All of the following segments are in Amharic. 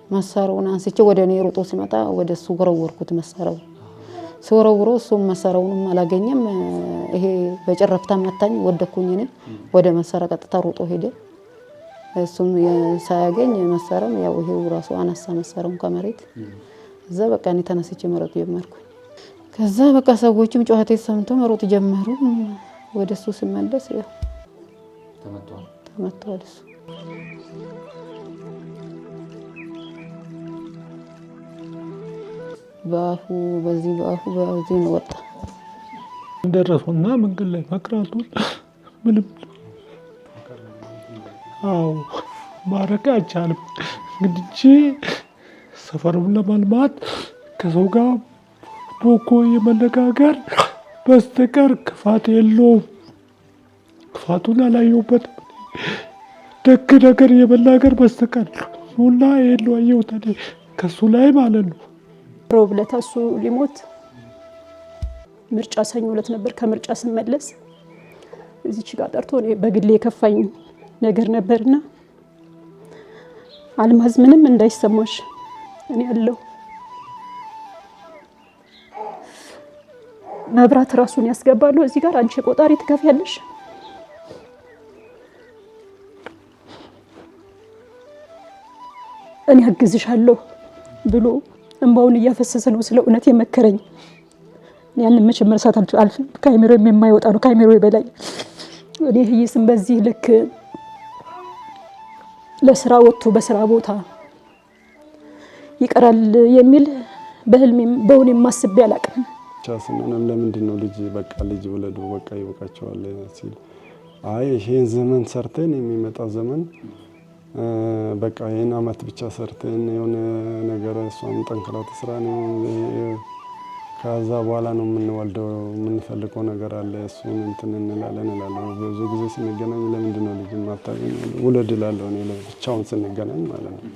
መሳሪያውን አንስቼ ወደ እኔ ሮጦ ሲመጣ ወደ እሱ ወረወርኩት መሳሪያው ሲወረውሮ እሱም መሳሪያውንም አላገኘም ይሄ በጭረፍታ መታኝ ወደኩኝ እኔ ወደ መሳሪያ ቀጥታ ሮጦ ሄደ እሱም ሳያገኝ መሳሪያው ያው ይሄው ራሱ አነሳ መሳሪያውን ከመሬት እዛ በቃ እኔ ተነስቼ መሮጥ ጀመርኩ ከዛ በቃ ሰዎችም ጨዋታ ሰምተው መሮጥ ጀመሩ ወደሱ ሲመለስ ያው ተመቷል እሱ ባፉ በዚህ ነው ወጣ እንደረሱና መንገድ ላይ መቅራቱ ምንም አው ማረካ አይቻልም እንግዲህ ሰፈሩን ለማልማት ከሰው ጋር ቦኮ የመነጋገር በስተቀር ክፋት የለውም ክፋቱን አላየሁበትም ደግ ነገር የመናገር በስተቀር ሁላ የለው አየሁት ከሱ ላይ ማለት ነው ሮብለት እሱ ሊሞት ምርጫ ሰኞ ዕለት ነበር ከምርጫ ስመለስ እዚች ጋር ጠርቶ እኔ በግሌ የከፋኝ ነገር ነበርና አልማዝ ምንም እንዳይሰማሽ እኔ ያለው መብራት ራሱን ያስገባሉ እዚህ ጋር አንቺ ቆጣሪ ትከፍያለሽ እኔ አግዝሻለሁ ብሎ እንባውን እያፈሰሰ ነው ስለ እውነት የመከረኝ ያን መቼም መርሳት አልችልም ካሜራው የማይወጣ ነው ካሜራው በላይ እኔ ይስም በዚህ ልክ ለስራ ወጥቶ በስራ ቦታ ይቀራል የሚል በህልሜም በእውኔም ማስቤ አላቅም ቻስነን ለምንድነው ልጅ በቃ ልጅ ወለዱ በቃ ይበቃቸዋል ሲል አይ ይሄን ዘመን ሰርተን የሚመጣው ዘመን በቃ ይሄን አመት ብቻ ሰርተን የሆነ ነገር እሷም ጠንክራ ተስራ ነው ከዛ በኋላ ነው የምንወልደው የምንፈልገው ነገር አለ እሱን እንትን እንላለን ብዙ ጊዜ ስንገናኝ ለምንድነው ልጅ ማታገኝ ወለድ ይላልው እኔ ብቻውን ስንገናኝ ማለት ነው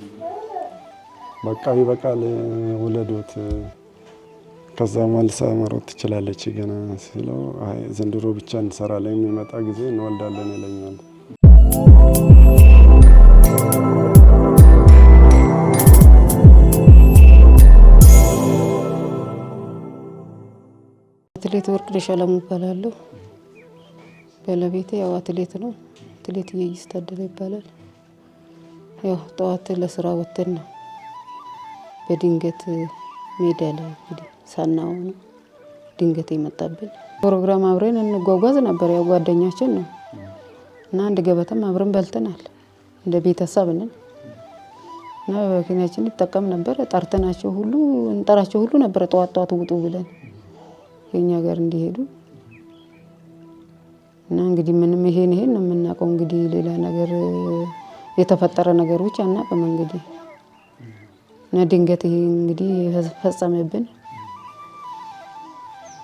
በቃ ይበቃል ወለዶት ከዛ መልሳ መሮጥ ትችላለች ገና ሲለው አይ ዘንድሮ ብቻ እንሰራለን የሚመጣ ጊዜ እንወልዳለን ይለኛል አትሌት ወርቅነሽ አለሙ እባላለሁ ባለቤቴ ያው አትሌት ነው አትሌት ይስተዳደር ይባላል ያው ጠዋት ለስራ ወጥተን ነው በድንገት ሜዳ ላይ እንግዲህ ሳናው ድንገት የመጣብን ፕሮግራም አብረን እንጓጓዝ ነበር ያው ጓደኛችን ነው እና አንድ ገበታም አብረን በልተናል እንደ ቤተሰብ ነን እና በኪናችን ይተቀም ነበር ጠርተናቸው ሁሉ እንጠራቸው ሁሉ ነበር ጠዋት ውጡ ብለን የኛ ጋር እንዲሄዱ እና እንግዲህ ምንም ይሄን ነው የምናውቀው እንግዲህ ሌላ ነገር የተፈጠረ ነገሮች አናውቅም እንግዲህ እና ድንገት ይሄ እንግዲህ ፈጸመብን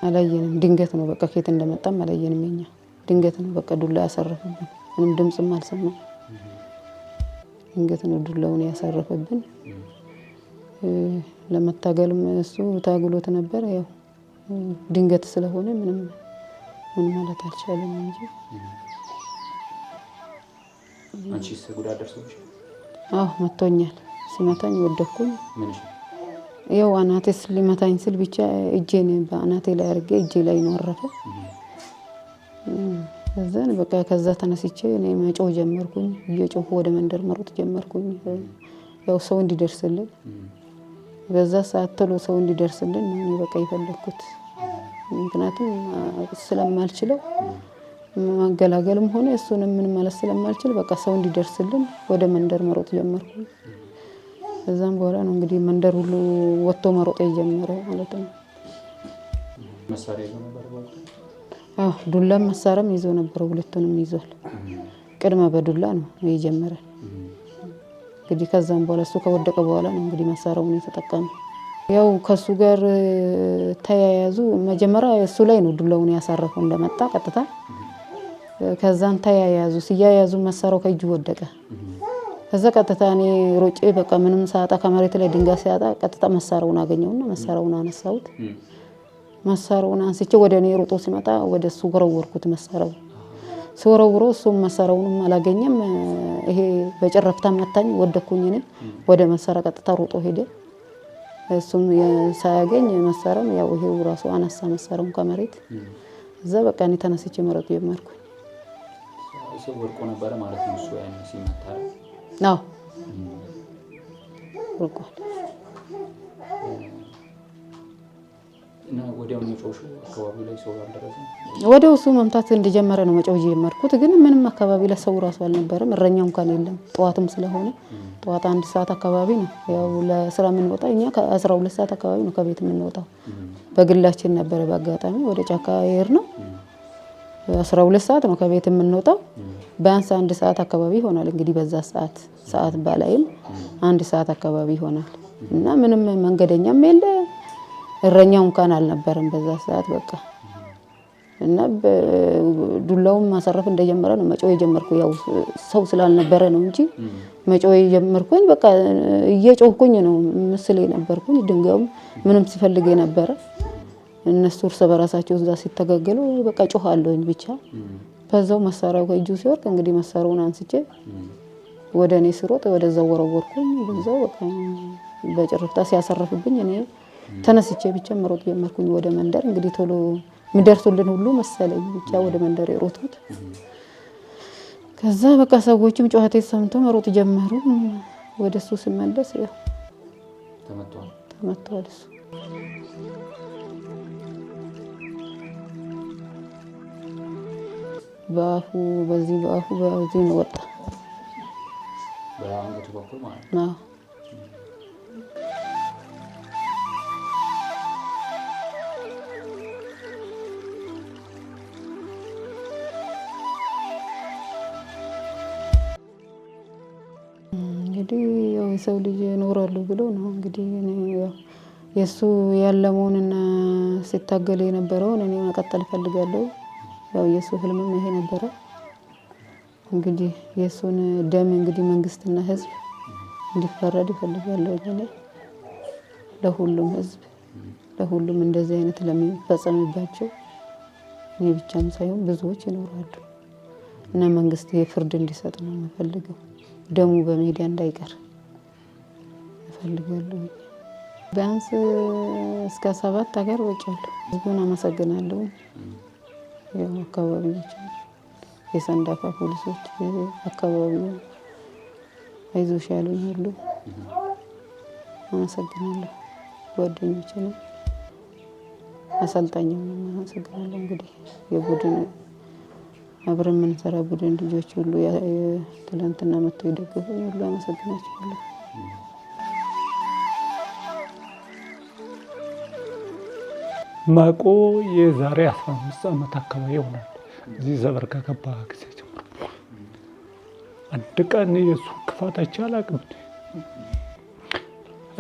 አላየንም ድንገት ነው በቃ ከየት እንደመጣም አላየንም እኛ ድንገት ነው በቃ ዱላ ያሰረፈብን ምንም ድምጽም አልሰማም ድንገት ነው ዱላውን ያሰረፈብን ለመታገልም እሱ ታግሎት ነበር ያው ድንገት ስለሆነ ምንም ማለት አልቻለም እንጂ አንቺስ ጉዳት ደርሶብሽ መቶኛል ሲመታኝ ወደኩኝ ያው አናቴስ ሊመታኝ ስል ብቻ እጄን በአናቴ ላይ አርጌ እጄ ላይ ነው አረፈ ከዛን በቃ ከዛ ተነስቼ እኔ መጮህ ጀመርኩኝ እየጮሁ ወደ መንደር መሮጥ ጀመርኩኝ ያው ሰው እንዲደርስልኝ በዛ ሰዓት ተሎ ሰው እንዲደርስልን ነው እኔ በቃ ይፈልኩት ምክንያቱም ስለማልችለው ማገላገልም ሆነ እሱንም ምን ማለት ስለማልችል በቃ ሰው እንዲደርስልን ወደ መንደር መሮጥ ጀመርኩ ከዛም በኋላ ነው እንግዲህ መንደር ሁሉ ወጥቶ መሮጥ የጀመረው ማለት ነው መሳሪያ ይዞ ነበር ዱላ መሳሪያም ይዞ ነበር ሁለቱንም ይዟል ቅድመ በዱላ ነው የጀመረ እንግዲህ ከዛም በኋላ እሱ ከወደቀ በኋላ ነው እንግዲህ መሳሪያውን የተጠቀመው ያው ከሱ ጋር ተያያዙ መጀመሪያ እሱ ላይ ነው ዱላውን ያሳረፈው እንደመጣ ቀጥታ ከዛን ተያያዙ ሲያያዙ መሳሪያው ከእጁ ወደቀ ከዛ ቀጥታ እኔ ሮጬ በቃ ምንም ሳጣ ከመሬት ላይ ድንጋይ ሲያጣ ቀጥታ መሳሪያውን አገኘውና መሳሪያውን አነሳሁት መሳሪያውን አንስቼ ወደ እኔ ሮጦ ሲመጣ ወደ እሱ ወረወርኩት መሳሪያው ሲወረውሮ እሱም መሳሪያውንም አላገኘም። ይሄ በጭረፍታ መታኝ፣ ወደኩኝ። እኔ ወደ መሳሪያ ቀጥታ ሮጦ ሄደ። እሱም ሳያገኝ መሳሪያውን ያው ይሄው ራሱ አነሳ መሳሪያውን ከመሬት። እዛ በቃ እኔ ተነስቼ መሮጥ ጀመርኩ። እሱ ወርቆ ነበር ማለት ነው እሱ ያን ሲመታ? አዎ ወርቋል። እና ወዲያው መጮሹ አካባቢ ላይ ሰው አልደረሰም? ወዲያው እሱ መምታት እንደጀመረ ነው መጮህ ጀመርኩት። ግን ምንም አካባቢ ላይ ሰው ራሱ አልነበረም። እረኛው እንኳን የለም። ጠዋትም ስለሆነ ጠዋት 1 ሰዓት አካባቢ ነው ያው ለስራ የምንወጣው። እኛ ከ12 ሰዓት አካባቢ ነው ከቤት የምንወጣው። በግላችን ነበረ በአጋጣሚ ወደ ጫካ የሄድነው። 12 ሰዓት ነው ከቤት የምንወጣው። ቢያንስ 1 ሰዓት አካባቢ ይሆናል እንግዲህ በዛ ሰዓት ባላይም 1 ሰዓት አካባቢ ይሆናል። እና ምንም መንገደኛም የለ እረኛው እንኳን አልነበረም በዛ ሰዓት በቃ። እና ዱላውን ማሰረፍ እንደጀመረ ነው መጮህ የጀመርኩ። ያው ሰው ስላልነበረ ነው እንጂ መጮህ የጀመርኩኝ በቃ እየጮህኩኝ ነው ምስል የነበርኩኝ። ድንጋዩም ምንም ሲፈልግ የነበረ እነሱ እርስ በራሳቸው እዛ ሲተጋገሉ በቃ ጮሃለሁኝ ብቻ። በዛው መሳሪያው ከእጁ ሲወርቅ እንግዲህ መሳሪያውን አንስቼ ወደ እኔ ስሮጥ ወደዛው ወረወርኩኝ። በዛው በቃ በጭርፍታ ሲያሰርፍብኝ እኔ ተነስቼ ብቻ መሮጥ ጀመርኩኝ ወደ መንደር። እንግዲህ ቶሎ የሚደርሱልን ሁሉ መሰለኝ ብቻ ወደ መንደር የሮጥኩት። ከዛ በቃ ሰዎችም ጩኸቴ ሰምተው መሮጥ ጀመሩ። ወደሱ ስመለስ ያው ተመቷል እሱ። በአፉ በዚህ ነው ወጣ። በአንገቱ በኩል ማለት ነው። እንግዲህ ያው የሰው ልጅ እኖራለሁ ብሎ ነው እንግዲህ ያው የሱ ያለመውንና ሲታገል የነበረውን እኔ መቀጠል ፈልጋለሁ። ያው የሱ ህልምም ይሄ ነበረ። እንግዲህ የሱን ደም እንግዲህ መንግስትና ህዝብ እንዲፈረድ ይፈልጋለሁ። ለሁሉም ህዝብ ለሁሉም እንደዚህ አይነት ለሚፈጸምባቸው እኔ ብቻም ሳይሆን ብዙዎች ይኖራሉ እና መንግስት የፍርድ እንዲሰጥ ነው የምፈልገው። ደሙ በሜዳ እንዳይቀር እፈልጋለሁ። ቢያንስ እስከ 7 ሀገር ወጫለሁ። ህዝቡን አመሰግናለሁ። ያው አካባቢዎች የሰንዳፋ ፖሊሶች አካባቢው አይዞሽ ያሉኝ ሁሉ አመሰግናለሁ። ጓደኞቼንም አሰልጣኝንም አመሰግናለሁ። እንግዲህ የቡድን አብረን የምንሰራ ቡድን ልጆች ሁሉ ትላንትና መጥተው የደገፉኝ ሁሉ አመሰግናቸዋለሁ። ማቆ የዛሬ 15 ዓመት አካባቢ ይሆናል። እዚህ ዘበር ከገባ ጊዜ ጀምሮ አንድ ቀን የሱ ክፋት አይቼ አላውቅም።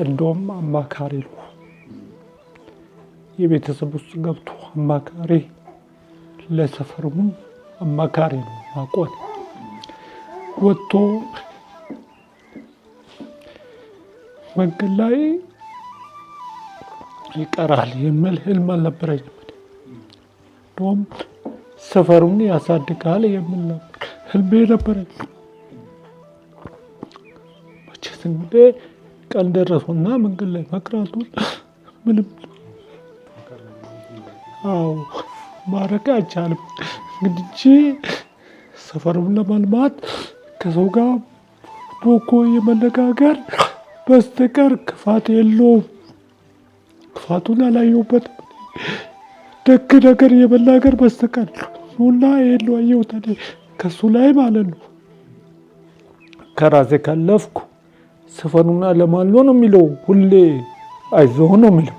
እንደውም አማካሪ ነው። የቤተሰብ ውስጥ ገብቶ አማካሪ፣ ለሰፈሩም አማካሪ ነው። ማቆ ወጥቶ መንገድ ላይ ይቀራል የሚል ህልም አልነበረኝም። እንደውም ሰፈሩን ያሳድጋል የሚል ነበር ህልሜ ነበረኝ። መቼስ እንግዲህ ቀን ደረሰውና መንገድ ላይ መቅረቱን ምንም ማድረግ አይቻልም። እንግዲህ ሰፈሩን ለማልማት ከሰው ጋር ቦኮ የመነጋገር በስተቀር ክፋት የለውም። ክፋቱን አላየሁበትም። ደግ ነገር የመናገር በስተቀር ሱና የለው አየሁት ከሱ ላይ ማለት ነው። ከራሴ ካለፍኩ ሰፈሩን አለማለሁ ነው የሚለው። ሁሌ አይዞህ ነው የሚለው።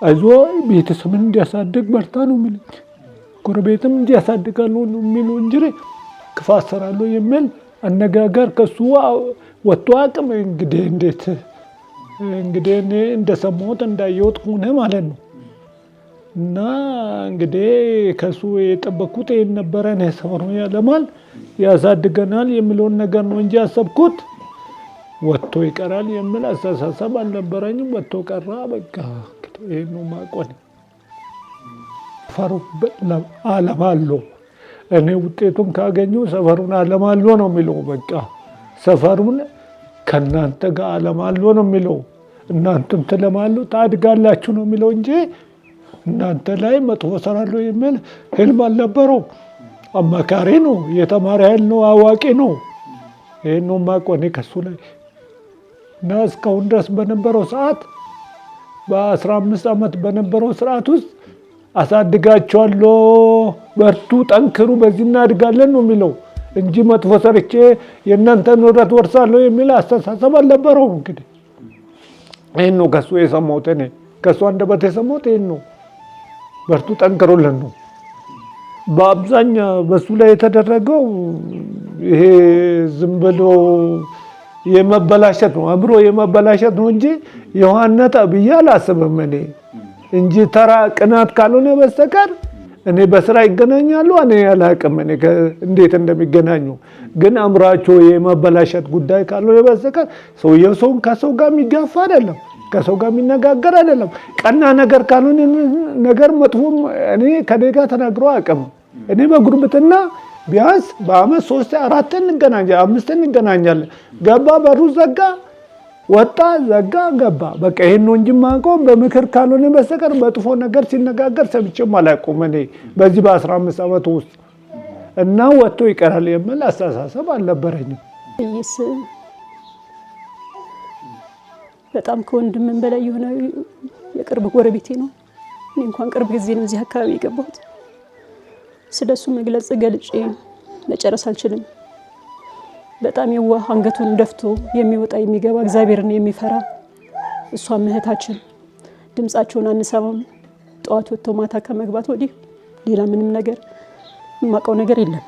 አይዞህ ቤተሰብን እንዲያሳድግ በርታ ነው የሚለው። ጎረቤትም እንዲያሳድጋለሁ ነው የሚለው እንጂ ክፋት ሰራለሁ የሚል አነጋገር ከሱ ወጥቶ አቅም እንግዲህ እንዴት እንግዲህ እኔ እንደሰማሁት እንዳየሁት ሆነ ማለት ነው። እና እንግዲህ ከሱ የጠበቅኩት ይሄን ነበረ። ነው ሰፈሩን ያለማል ያሳድገናል የሚለውን ነገር ነው እንጂ ያሰብኩት ወጥቶ ይቀራል የሚል አስተሳሰብ አልነበረኝም። ወጥቶ ቀራ በቃ ይሄ ነው ማቆን ፈሩ አለማለሁ እኔ ውጤቱን ካገኘው ሰፈሩን አለማለሁ ነው የሚለው። በቃ ሰፈሩን ከእናንተ ጋር አለማለሁ ነው የሚለው። እናንተም ትለማሉ ታድጋላችሁ ነው የሚለው እንጂ እናንተ ላይ መጥፎ እሰራለሁ የሚል ህልም አልነበረው። አማካሪ ነው፣ የተማረ ኃይል ነው፣ አዋቂ ነው። ይሄን ነው የማውቀው እኔ ከሱ ላይ እና እስካሁን ድረስ በነበረው ሰዓት በ15 ዓመት በነበረው ስርዓት ውስጥ አሳድጋቸዋለሁ፣ በርቱ፣ ጠንክሩ፣ በዚህ እናድጋለን ነው የሚለው እንጂ መጥፎ ሰርቼ የእናንተን ንብረት ወርሳለሁ የሚል አስተሳሰብ አልነበረውም። እንግዲህ ይህን ነው ከሱ የሰማሁት፣ እኔ ከሱ አንደበት የሰማሁት ይህን ነው። በርቱ፣ ጠንክሩልን ነው። በአብዛኛው በሱ ላይ የተደረገው ይሄ ዝም ብሎ የመበላሸት ነው፣ አእምሮ የመበላሸት ነው እንጂ የዋህነት ብዬ አላስብም እኔ እንጂ ተራ ቅናት ካልሆነ በስተቀር እኔ በስራ ይገናኛሉ እኔ አላውቅም እኔ እንዴት እንደሚገናኙ። ግን አእምሯቸው የመበላሸት ጉዳይ ካልሆነ በስተቀር ሰውየው ሰውን ከሰው ጋር የሚጋፋ አይደለም፣ ከሰው ጋር የሚነጋገር አይደለም። ቀና ነገር ካልሆነ ነገር መጥፎም እኔ ከኔ ጋር ተናግሮ አያውቅም። እኔ በጉርብትና ቢያንስ በአመት 3 4 እንገናኛለን፣ 5 እንገናኛለን። ገባ በሩ ዘጋ፣ ወጣ ዘጋ፣ ገባ። በቃ ይሄን ነው እንጂ የማውቀው በምክር ካልሆነ በስተቀር በጥፎ ነገር ሲነጋገር ሰምቼም አላውቅም እኔ በዚህ በ15 ዓመት ውስጥ እና ወጥቶ ይቀራል የሚል አስተሳሰብ አልነበረኝም። ይስ በጣም ከወንድምም በላይ የሆነ የቅርብ ጎረቤቴ ነው። እኔ እንኳን ቅርብ ጊዜ ነው እዚህ አካባቢ የገባሁት። ስለሱ መግለጽ ገልጬ መጨረስ አልችልም። በጣም የዋህ አንገቱን ደፍቶ የሚወጣ የሚገባ እግዚአብሔርን የሚፈራ እሷም እህታችን ድምጻቸውን አንሰማም። ጠዋት ወጥቶ ማታ ከመግባት ወዲህ ሌላ ምንም ነገር የማውቀው ነገር የለም።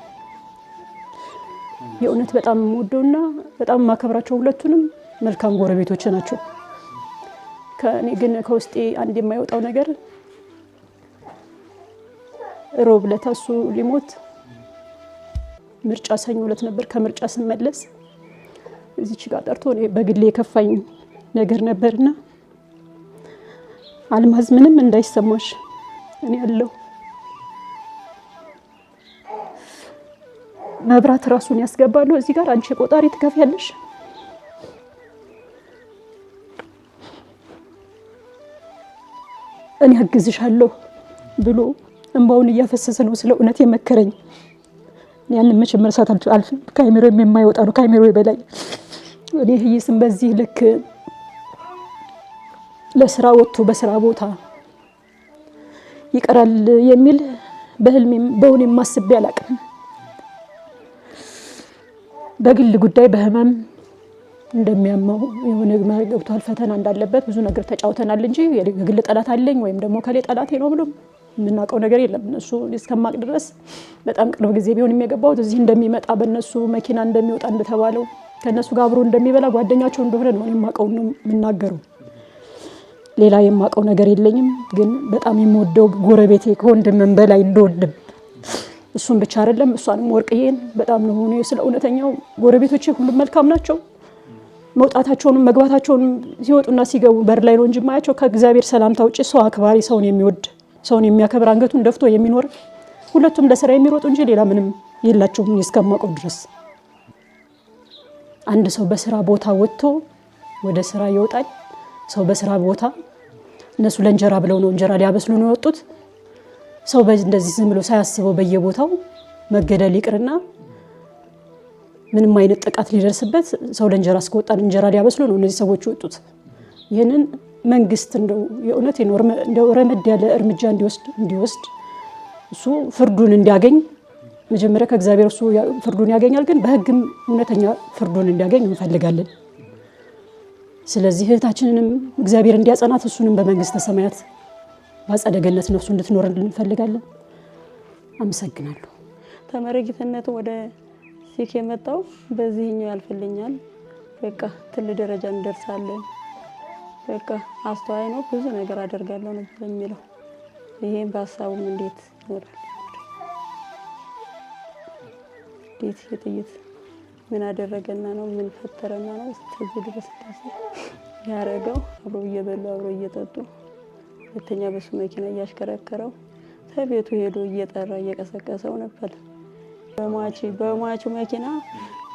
የእውነት በጣም የምወደውና በጣም የማከብራቸው ሁለቱንም መልካም ጎረቤቶች ናቸው። ከእኔ ግን ከውስጤ አንድ የማይወጣው ነገር ሮብ ዕለት እሱ ሊሞት ምርጫ ሰኞ ዕለት ነበር። ከምርጫ ስመለስ እዚች ጋር ጠርቶ እኔ በግሌ የከፋኝ ነገር ነበርና አልማዝ ምንም እንዳይሰማሽ እኔ ያለው መብራት ራሱን ያስገባሉ እዚህ ጋር አንቺ ቆጣሪ ትከፍያለሽ፣ እኔ አግዝሻለሁ ብሎ እንባውን እያፈሰሰ ነው ስለ እውነት የመከረኝ። ያን መቼም መርሳት አልችልም። ካሜራ የማይወጣ ነው፣ ካሜራ በላይ እኔ ይስም በዚህ ልክ ለስራ ወጥቶ በስራ ቦታ ይቀራል የሚል በህልሜም በእውኔም ማስቤ አላውቅም። በግል ጉዳይ በህመም እንደሚያመው የሆነ ገብቷል፣ ፈተና እንዳለበት ብዙ ነገር ተጫውተናል እንጂ የግል ጠላት አለኝ ወይም ደግሞ ከሌ ጠላቴ ነው ብሎ የምናውቀው ነገር የለም። እነሱ እስከማቅ ድረስ በጣም ቅርብ ጊዜ ቢሆን የሚገባውት እዚህ እንደሚመጣ በእነሱ መኪና እንደሚወጣ እንደተባለው ከእነሱ ጋር አብሮ እንደሚበላ ጓደኛቸው እንደሆነ ነው የማውቀው ነው የምናገረው። ሌላ የማውቀው ነገር የለኝም። ግን በጣም የምወደው ጎረቤቴ ከወንድምም በላይ እንደወንድም እሱን ብቻ አይደለም እሷንም ወርቅዬን በጣም ነው ሆኖ ስለ እውነተኛው ጎረቤቶቼ ሁሉም መልካም ናቸው። መውጣታቸውንም መግባታቸውንም ሲወጡና ሲገቡ በር ላይ ነው እንጂ ማያቸው ከእግዚአብሔር ሰላምታ ውጪ ሰው አክባሪ፣ ሰውን የሚወድ ሰውን የሚያከብር አንገቱን ደፍቶ የሚኖር ሁለቱም ለስራ የሚሮጡ እንጂ ሌላ ምንም የላቸውም እስከማውቀው ድረስ። አንድ ሰው በስራ ቦታ ወጥቶ ወደ ስራ ይወጣል። ሰው በስራ ቦታ እነሱ ለእንጀራ ብለው ነው እንጀራ ሊያበስሉ ነው የወጡት። ሰው እንደዚህ ዝም ብሎ ሳያስበው በየቦታው መገደል ይቅርና ምንም አይነት ጥቃት ሊደርስበት ሰው ለእንጀራ እስከወጣን እንጀራ ሊያበስሉ ነው እነዚህ ሰዎች የወጡት። ይህንን መንግስት እንደው የእውነት እንደው ረመድ ያለ እርምጃ እንዲወስድ እሱ ፍርዱን እንዲያገኝ መጀመሪያ ከእግዚአብሔር እሱ ፍርዱን ያገኛል፣ ግን በህግም እውነተኛ ፍርዱን እንዲያገኝ እንፈልጋለን። ስለዚህ እህታችንንም እግዚአብሔር እንዲያጸናት እሱንም በመንግስተ ሰማያት በአጸደ ገነት ነፍሱ እንድትኖር እንፈልጋለን። አመሰግናለሁ። ተመረቂትነቱ ወደ ሲክ የመጣው በዚህኛው ያልፍልኛል፣ በቃ ትልቅ ደረጃ እንደርሳለን፣ በቃ አስተዋይ ነው፣ ብዙ ነገር አደርጋለሁ ነው የሚለው። ይሄን በሀሳቡም እንዴት ይኖራል? እንዴት የጥይት ምን አደረገና ነው ምን ፈጠረና ነው እስከዚህ ድረስ ያረገው? አብሮ እየበሉ አብሮ እየጠጡ ሁለተኛ በሱ መኪና እያሽከረከረው ከቤቱ ሄዶ እየጠራ እየቀሰቀሰው ነበር። በሟቹ መኪና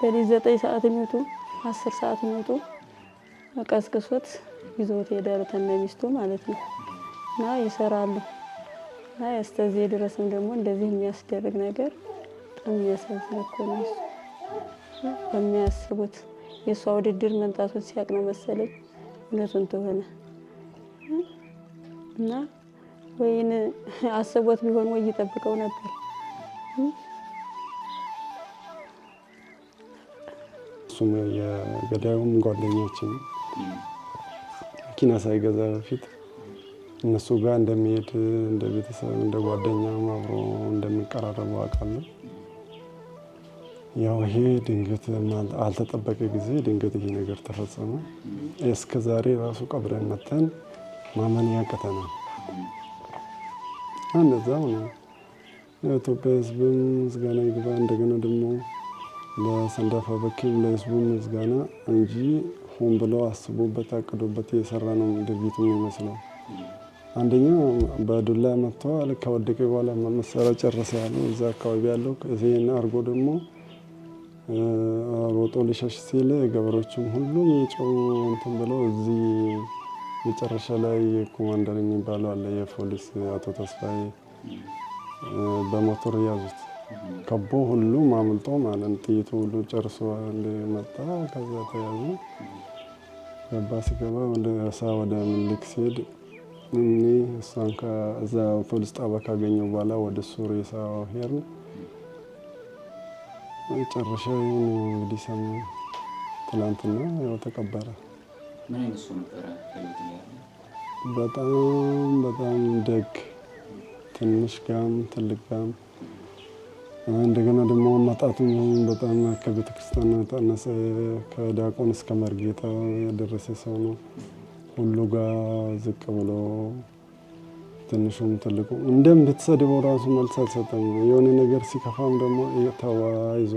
ለሊት 9 ሰዓት የሚወጡ 10 ሰዓት የሚወጡ ቀስቅሶት ይዞት ሄዳሉ ተነሚስቱ ማለት ነው። እና ይሰራሉ እና እስከዚህ ድረስም ደግሞ እንደዚህ የሚያስደርግ ነገር በጣም የሚያሳዝን እኮ ነው። በሚያስቡት የእሷ ውድድር መምጣቱን ሲያቅ ነው መሰለኝ እውነቱን ተሆነ እና ወይን አስቦት ቢሆን ወይ ይጠብቀው ነበር። እሱም የገዳዩም ጓደኞችን መኪና ሳይገዛ በፊት እነሱ ጋር እንደሚሄድ እንደ ቤተሰብ እንደ ጓደኛም አብሮ እንደሚቀራረቡ አውቃለሁ። ያው ይሄ ድንገት አልተጠበቀ ጊዜ ድንገት ይሄ ነገር ተፈጸመ። እስከ ዛሬ ራሱ ቀብረን መተን ማመን ያቅተናል። እንደዛው ነው። የኢትዮጵያ ሕዝብም ምስጋና ይግባ። እንደገና ደግሞ ለሰንዳፋ በኪም ለሕዝቡ ምስጋና እንጂ ሆን ብለው አስቦበት አቅዶበት የሰራ ነው ድርጊቱ የሚመስለው። አንደኛ በዱላ መጥተዋል። ከወደቀ በኋላ መሳሪያ ጨረሰ ያሉ እዛ አካባቢ ያለው ይሄን አርጎ ደግሞ ሮጦ ሊሸሽ ሲል ገበሬዎችም ሁሉም የጨው እንትን ብለው እዚህ መጨረሻ ላይ ኮማንደር የሚባለው አለ የፖሊስ አቶ ተስፋዬ በሞተር ያዙት። ከቦ ሁሉም አምልጦ ማለት ጥይቱ ሁሉ ጨርሶ መጣ። ከዛ ተያዙ። ገባ ሲገባ ወደ ምልክ ሲሄድ እኔ እሷን ከዛ ፖሊስ ጣቢያ ካገኘው በኋላ ወደ ሱር የሳው ሄርን መጨረሻ እንግዲህ ሰሙ ትላንትና ያው ተቀበረ። ምን አይነት ሰው ነበረ? በጣም ደግ ትንሽ ጋም ትልቅ ጋም እንደገና ደግሞ አመጣጡም በጣም ከቤተ ክርስቲያን ተነሰ ከዲያቆን እስከ መርጌታ የደረሰ ሰው ነው። ሁሉ ጋር ዝቅ ብሎ ትንሹም ትልቁ እንደምትሰድበው ራሱ መልስ አልሰጠም። የሆነ ነገር ሲከፋም ደግሞ ተዋይዞ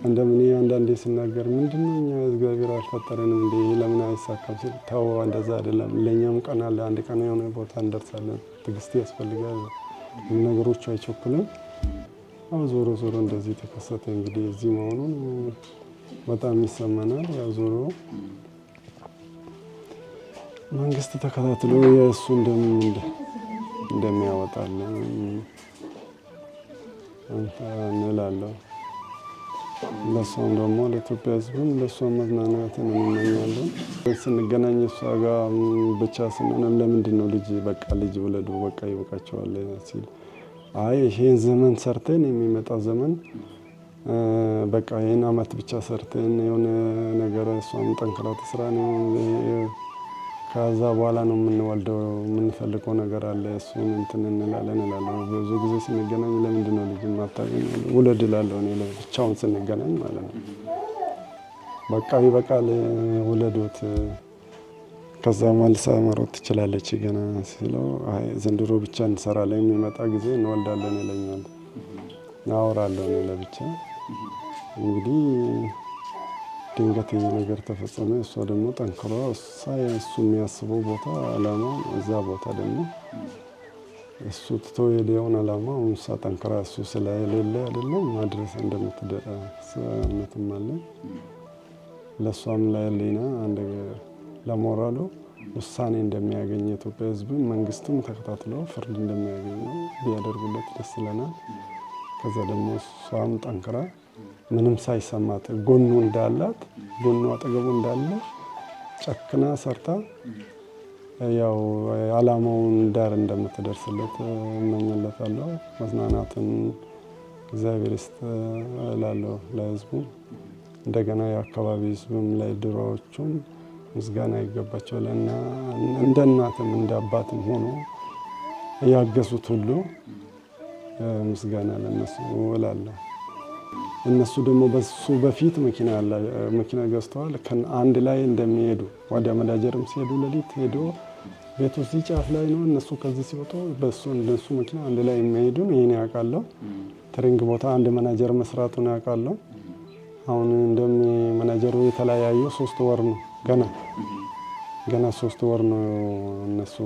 እንደምን አንዳንዴ ሲናገር ምንድነው እኛ እግዚአብሔር አልፈጠረንም እንዴ ለምን አይሳካም ሲል ተው እንደዛ አይደለም ለኛም ቀን አለ አንድ ቀን የሆነ ቦታ እንደርሳለን ትዕግስት ያስፈልጋል ነገሮች አይቸኩልም። ዞሮ እንደዚህ ተከሰተ። እንግዲህ እዚህ መሆኑን በጣም ይሰማናል። ያው ዞሮ መንግስት ተከታትሎ የእሱ እንደሚያወጣለን እንላለን። ለሷም ደግሞ ለኢትዮጵያ ሕዝብም ለሷም መዝናናትን እንመኛለን። ስንገናኝ እሷ ጋር ብቻ ስንሆን ለምንድን ነው ልጅ ውለዱ በቃ ይበቃቸዋል ሲል አይ ይሄን ዘመን ሰርተን የሚመጣው ዘመን በቃ ይሄን አመት ብቻ ሰርተን የሆነ ነገር እሷም ጠንክራ ትስራ ነው ከዛ በኋላ ነው የምንወልደው የምንፈልገው ነገር አለ እሱን እንትን እንላለን እላለሁ። ብዙ ጊዜ ስንገናኝ ለምንድን ነው ልጅ ማታገኝ ውለድ እላለሁ እኔ ብቻውን ስንገናኝ ማለት ነው። በቃ ይበቃል ውለዱት ከዛ መልሳ መሮጥ ትችላለች ገና ሲለው አይ ዘንድሮ ብቻ እንሰራለን የሚመጣ ጊዜ እንወልዳለን ይለኛል። አወራለሁ እኔ ለብቻ እንግዲህ ድንገት ነገር ተፈጸመ። እሷ ደግሞ ጠንክሯ እሱ የሚያስበው ቦታ አላማው እዛ ቦታ ደግሞ እሱ ትቶ የሄደውን አላማ እሷ ጠንክራ እሱ ስለሌለ አይደለም ማድረስ እንደምትደርስ እምነትም አለ። ለእሷም ለህሊና አንድ ለሞራሉ ውሳኔ እንደሚያገኝ የኢትዮጵያ ሕዝብን መንግስትም ተከታትሎ ፍርድ እንደሚያገኝ ቢያደርጉለት ደስ ይለናል። ከዛ ደግሞ እሷም ጠንክራ ምንም ሳይሰማት ጎኑ እንዳላት ጎኑ አጠገቡ እንዳለ ጨክና ሰርታ ያው አላማውን ዳር እንደምትደርስለት እመኝለታለሁ። መዝናናትን እግዚአብሔር ይስጥ እላለሁ ለሕዝቡ። እንደገና የአካባቢ ሕዝብም ላይ ድሮዎቹም ምስጋና ይገባቸዋል እና እንደ እናትም እንደ አባትም ሆኖ ያገዙት ሁሉ ምስጋና ለነሱ እላለሁ። እነሱ ደግሞ በሱ በፊት መኪና ገዝተዋል። አንድ ላይ እንደሚሄዱ ወደ መዳጀርም ሲሄዱ ሌሊት ሄዶ ቤቱ እዚህ ጫፍ ላይ ነው። እነሱ ከዚህ ሲወጡ እነሱ መኪና አንድ ላይ የሚሄዱን ይሄን ያውቃለሁ። ትሪንግ ቦታ አንድ መናጀር መስራቱን ያውቃለሁ። አሁን መናጀሩ የተለያዩ 3 ወር ነው ገና 3 ወር ነው። እነሱ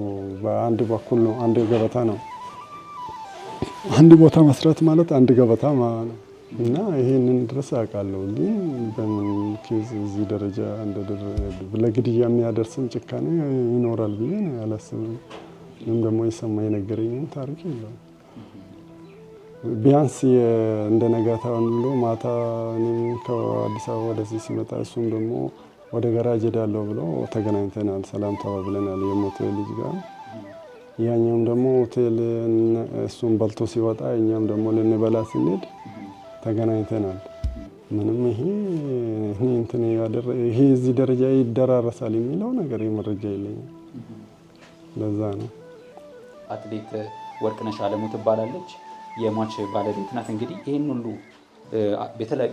በአንድ በኩል ነው አንድ ገበታ ነው። አንድ ቦታ መስራት ማለት አንድ ገበታ ማለት ነው። እና ይሄንን ድረስ አውቃለሁ። ግን በምን ኬዝ እዚህ ደረጃ ለግድያ የሚያደርስን ጭካኔ ይኖራል ብዬ አላስብም። ምንም ደግሞ የሰማ የነገረኝም ታሪክ የለም። ቢያንስ እንደ ነጋታውን ብሎ ማታ ከአዲስ አበባ ወደዚህ ሲመጣ እሱም ደግሞ ወደ ገራጅ ሄዳለሁ ብሎ ተገናኝተናል፣ ሰላም ተባብለናል የሞተ ልጅ ጋር። ያኛውም ደግሞ ሆቴል እሱም በልቶ ሲወጣ እኛም ደግሞ ልንበላ ስንሄድ ተገናኝተናል። ምንም ይሄ እዚህ ደረጃ ይደራረሳል የሚለው ነገር መረጃ የለኝም። ለዛ ነው። አትሌት ወርቅነሽ አለሙ ትባላለች። የሟች ባለቤት ናት። እንግዲህ ይህን ሁሉ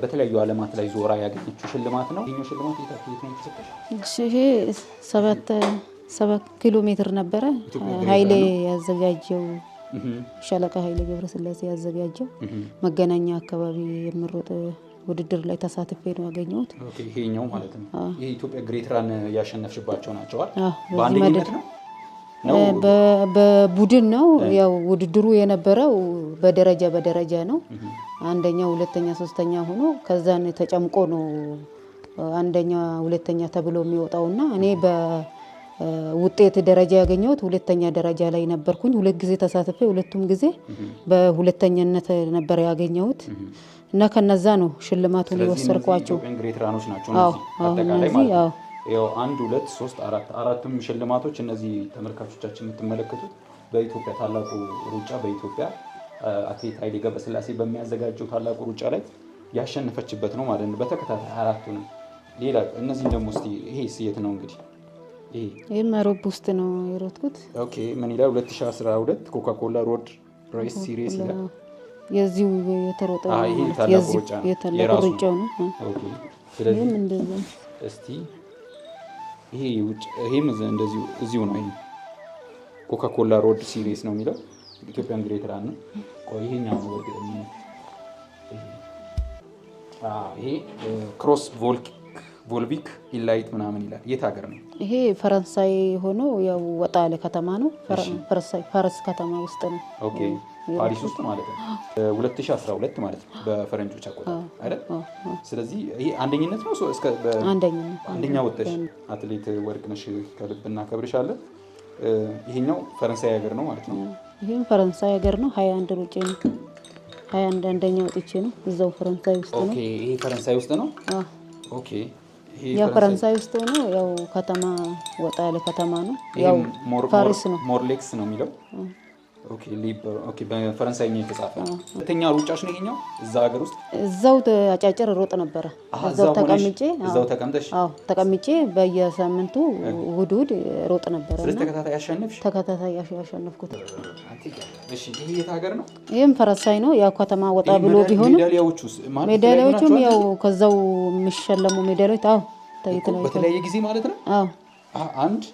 በተለያዩ ዓለማት ላይ ዞራ ያገኘችው ሽልማት ነው። ይሄኛው ሽልማት የት ነው የተሰጠሽ? ይሄ 7 ኪሎ ሜትር ነበረ ኃይሌ ያዘጋጀው፣ ሻለቃ ኃይሌ ገብረስላሴ ያዘጋጀው መገናኛ አካባቢ የምሮጥ ውድድር ላይ ተሳትፌ ነው ያገኘሁት። ኦኬ፣ ይሄኛው ማለት ነው። ይሄ ኢትዮጵያ ግሬት ራን ያሸነፍሽባቸው ናቸው አይደል? በአንደኝነት ነው በቡድን ነው። ያው ውድድሩ የነበረው በደረጃ ነው። አንደኛ፣ ሁለተኛ፣ ሶስተኛ ሆኖ ከዛን ተጨምቆ ነው አንደኛ፣ ሁለተኛ ተብሎ የሚወጣውና እኔ በውጤት ደረጃ ያገኘሁት ሁለተኛ ደረጃ ላይ ነበርኩኝ። 2 ጊዜ ተሳትፌ ሁለቱም ጊዜ በሁለተኛነት ነበር ያገኘሁት እና ከነዛ ነው ሽልማቱን የወሰድኳቸው። ግሬት ራኖች ናቸው አጠቃላይ ማለት ነው። ያው 1 2 3 4 አራቱም ሽልማቶች እነዚህ ተመልካቾቻችን የምትመለከቱት በኢትዮጵያ ታላቁ ሩጫ በኢትዮጵያ አትሌት ኃይሌ ገብረስላሴ በሚያዘጋጀው ታላቁ ሩጫ ላይ ያሸነፈችበት ነው ማለት ነው። በተከታታይ አራቱንም ሌላ እነዚህ ደግሞ እስቲ ይሄ የት ነው እንግዲህ ይሄ መሮብ ውስጥ ነው የሮጥኩት። ኦኬ፣ ምን ይላል? 2012 ኮካ ኮላ ሮድ ሬስ ሲሪስ ይላል። የዚሁ የተሮጠው የታላቁ ሩጫ ነው። ኦኬ፣ ስለዚህ እንደዛ እስቲ ይሄም እንደዚሁ እዚሁ ነው። ይሄ ኮካ ኮላ ሮድ ሲሪስ ነው የሚለው ኢትዮጵያን ግሬት ራን ነው። ቆይ ይሄኛው ነው ወርቅ ደግሞ ይሄ ክሮስ ቮልቪክ ኢላይት ምናምን ይላል። የት ሀገር ነው ይሄ? ፈረንሳይ ሆኖ ያው ወጣ ያለ ከተማ ነው። ፓሪስ ከተማ ውስጥ ነው። ኦኬ፣ ፓሪስ ውስጥ ማለት ነው። 2012 ማለት ነው በፈረንጆች አቆጣጠር አይደል? ስለዚህ ይሄ አንደኝነት ነው። እስከ አንደኛ ወጥተሽ አትሌት ወርቅነሽ ከልብ እናከብርሻለን። ይሄኛው ፈረንሳይ ሀገር ነው ማለት ነው። ይሄም ፈረንሳይ ሀገር ነው። 21 ሩጬ ነው 21 አንደኛ ወጥቼ ነው እዛው ፈረንሳይ ውስጥ ነው። ኦኬ፣ ይሄ ፈረንሳይ ውስጥ ነው። ኦኬ፣ ያው ፈረንሳይ ውስጥ ነው። ያው ከተማ ወጣ ያለ ከተማ ነው። ያው ፓሪስ ነው። ሞርሌክስ ነው የሚለው። ኦኬ፣ ኦኬ፣ በፈረንሳይኛ የተጻፈ ሁለተኛ ሩጫሽ ነው ይሄኛው። እዛ ሀገር ውስጥ እዛው አጫጭር ሮጥ ነበረ። እዛው ተቀምጠሽ? አዎ፣ ተቀምጬ በየሳምንቱ እሑድ ሮጥ ነበረ። ስለዚህ ተከታታይ ያሸነፍሽ? ተከታታይ ያሸነፍኩት። እሺ፣ ይሄ የት ሀገር ነው? ይሄም ፈረንሳይ ነው። ያው ከተማ ወጣ ብሎ ቢሆንም ሜዳሊያዎቹም ያው ከዛው የሚሸለሙ ሜዳሊያዎች በተለያየ ጊዜ ማለት ነው። አዎ፣ 1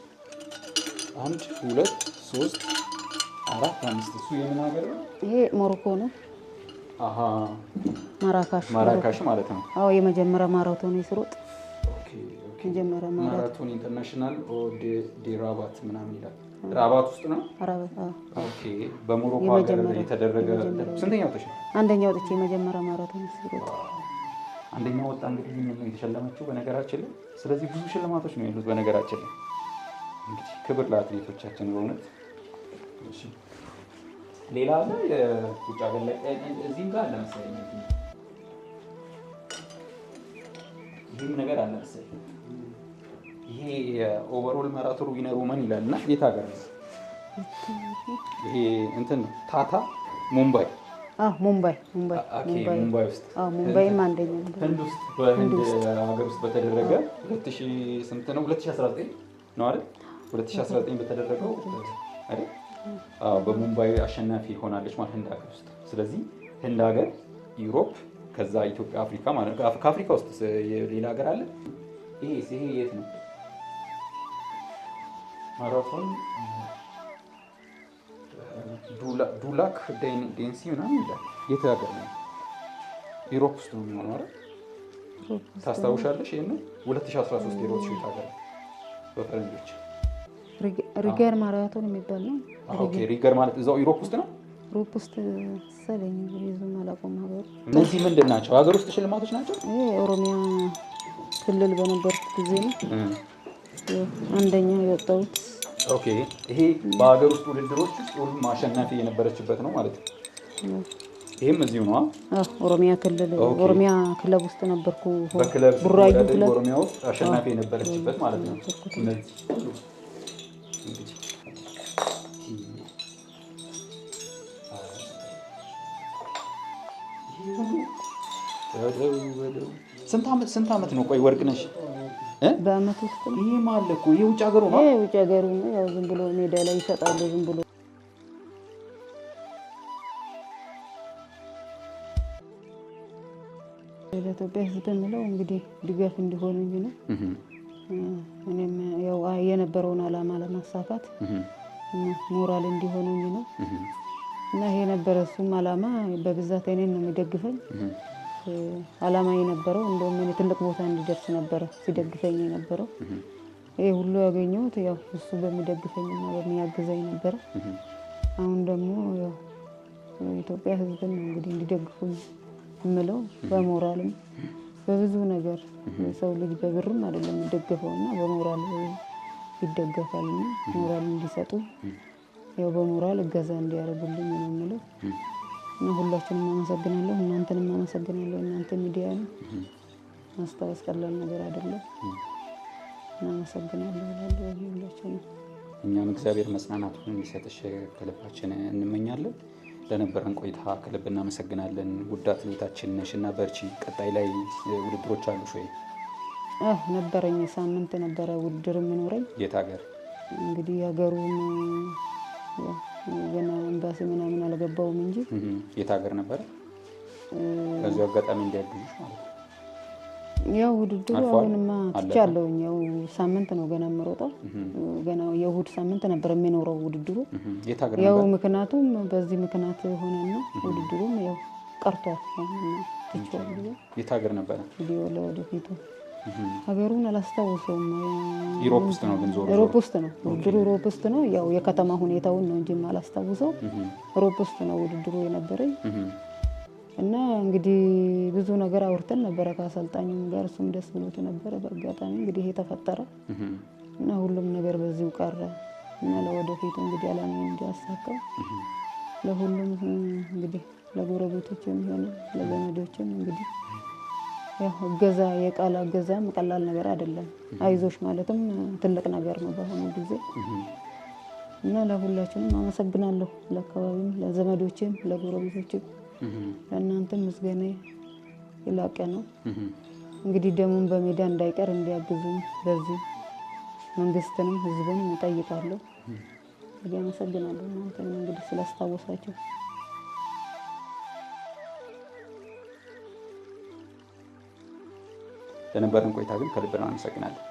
2 3 4 5 እሱ የምን ሀገር ነው? ይሄ ሞሮኮ ነው። አሃ፣ ማራካሽ ማለት ነው። አዎ፣ የመጀመሪያ ማራቶን ስሮጥ። ኦኬ፣ የመጀመሪያ ማራቶን ኢንተርናሽናል ዲ ራባት ምናምን ይላል። ራባት ውስጥ ነው። ራባት። አዎ፣ ኦኬ። በሞሮኮ ሀገር የተደረገ ስንተኛ ወጥሽ? አንደኛ ወጥቼ የመጀመሪያ ማራቶን ስሮጥ አንደኛ ወጣ። እንግዲህ ምን ነው የተሸለመችው በነገራችን ላይ። ስለዚህ ብዙ ሽልማቶች ነው ያሉት በነገራችን ላይ። እንግዲህ ክብር ለአትሌቶቻችን በእውነት። እሺ፣ ሌላ አለ የውጭ ሀገር ላይ እዚህም ጋር አለ መሰለኝ። ይህም ነገር አለ መሰለኝ። ይሄ የኦቨርኦል ማራቶን ዊነር ውመን ይላል እና የት ሀገር ነው ይሄ? እንትን ነው ታታ ሙምባይ። ሙምባይ ውስጥ። ሙምባይም አንደኛ ነበር። ህንድ ውስጥ በህንድ ሀገር ውስጥ በተደረገ 2019 ነው አይደል? 2019 በተደረገው አይደል? አዎ፣ በሙምባይ አሸናፊ ሆናለች ማለት ህንድ ሀገር ውስጥ። ስለዚህ ህንድ ሀገር፣ ዩሮፕ፣ ከዛ ኢትዮጵያ፣ አፍሪካ ማለት ነው። ከአፍሪካ ውስጥ ሌላ ሀገር አለ? ይሄ የት ነው? ማራቶን ዱላክ ዴንሲ ምናምን ይላል። የት ሀገር ነው? ዩሮፕ ውስጥ ነው የሚሆነው አይደል? ታስታውሻለሽ? ይሄን 2013 የሮጥሽ የት ሀገር ነው በፈረንጆች? ሪገር ማራቶን የሚባል ነው። ኦኬ፣ ሪገር ማለት እዛው ዩሮፕ ውስጥ ነው። ሮፖስት ሰለኝ ብዙም አላውቀውም ሀገሩ። እነዚህ ምንድን ናቸው? ሀገር ውስጥ ሽልማቶች ናቸው? ይሄ ኦሮሚያ ክልል በነበርኩት ጊዜ ነው አንደኛ የወጣሁት። ኦኬ። ይሄ በሀገር ውስጥ ውድድሮች ውስጥ ሁሉም አሸናፊ የነበረችበት ነው ማለት ነው። ይሄም እዚሁ ነው? አዎ ኦሮሚያ ክልል ኦሮሚያ ክለብ ውስጥ ነበርኩ። በክለብ ቡራዩ ክለብ ኦሮሚያ ውስጥ አሸናፊ የነበረችበት ማለት ነው። ስንት ዓመት ነው? ቆይ ወርቅነሽ በአመት ውስጥ ነው። ይሄ ማለት እኮ የውጭ ሀገሩ ነው። ይሄ ውጭ ሀገሩ ነው። ያው ዝም ብሎ ሜዳ ላይ ይሰጣሉ ዝም ብሎ። ለኢትዮጵያ ሕዝብ የምለው እንግዲህ ድጋፍ እንዲሆኑኝ ነው። እኔም ያው የነበረውን ዓላማ ለማሳካት ሞራል እንዲሆኑኝ ነው እና ይሄ ነበረ እሱም ዓላማ በብዛት እኔን ነው የሚደግፈኝ። ዓላማ የነበረው እንደውም እኔ ትልቅ ቦታ እንዲደርስ ነበረ ሲደግፈኝ የነበረው። ይሄ ሁሉ ያገኘሁት ያው እሱ በሚደግፈኝና በሚያግዘኝ ነበረ። አሁን ደግሞ ያው ኢትዮጵያ ሕዝብን ነው እንግዲህ እንዲደግፉኝ የምለው በሞራልም በብዙ ነገር። ሰው ልጅ በብርም አይደለም የሚደገፈውና በሞራል ይደገፋልና ሞራል እንዲሰጡ ያው በሞራል እገዛ እንዲያደርጉልኝ ነው የምለው እና ሁላችንም አመሰግናለሁ። እናንተንም አመሰግናለሁ። እናንተ ሚዲያ ነው ማስታወስ ቀላል ነገር አይደለም። እናመሰግናለሁ ሁላችንም። እኛም እግዚአብሔር መጽናናቱን እንዲሰጥሽ ከልባችን እንመኛለን። ለነበረን ቆይታ ከልብ እናመሰግናለን። ውድ አትሌታችን ነሽ እና በርቺ። ቀጣይ ላይ ውድድሮች አሉሽ ወይ? ነበረኝ። ሳምንት ነበረ ውድድር የምኖረኝ። የት ሀገር? እንግዲህ ሀገሩን ገና ኤምባሲ ምናምን አልገባውም እንጂ። የት ሀገር ነበረ? ከዚሁ አጋጣሚ እንዲያግዙሽ ማለት ነው። ያው ውድድሩ አሁንማ ትቻለሁኝ። ያው ሳምንት ነው ገና የምሮጠው። ገና የእሑድ ሳምንት ነበር የሚኖረው ውድድሩ። የት ሀገር ያው ነበር? ምክንያቱም በዚህ ምክንያት ሆነና ውድድሩም ያው ቀርቷል። ትቻለሁ። የት ሀገር ነበረ? እንግዲህ ለወደፊቱ ሀገሩን አላስታውሰውም። ኢሮፕ ውስጥ ነው ግን ዞሮ ኢሮፕ ውስጥ ነው ውድድሩ። ኢሮፕ ውስጥ ነው። ያው የከተማ ሁኔታውን ነው እንጂ የማላስታውሰው። ኢሮፕ ውስጥ ነው ውድድሩ የነበረኝ እና እንግዲህ ብዙ ነገር አውርተን ነበረ ከአሰልጣኙም ጋር። እሱም ደስ ብሎት ነበረ። በአጋጣሚ እንግዲህ ይሄ ተፈጠረ እና ሁሉም ነገር በዚሁ ቀረ እና ለወደፊቱ እንግዲህ ዓላማውን እንዲያሳካው ለሁሉም እንግዲህ ለጎረቤቶችም ሆነ ለዘመዶችም እንግዲህ ያው እገዛ የቃል እገዛም ቀላል ነገር አይደለም። አይዞሽ ማለትም ትልቅ ነገር ነው በአሁኑ ጊዜ እና ለሁላችንም አመሰግናለሁ። ለአካባቢም፣ ለዘመዶችም፣ ለጎረቤቶችም ለእናንተም ምስጋና የላቀ ነው። እንግዲህ ደሙን በሜዳ እንዳይቀር እንዲያግዙኝ በዚህ መንግስትንም ህዝብንም እጠይቃለሁ። እንግዲህ አመሰግናለሁ እናንተም እንግዲህ ስላስታወሳችሁ። ለነበረን ቆይታ ግን ከልብ ነው አመሰግናለሁ።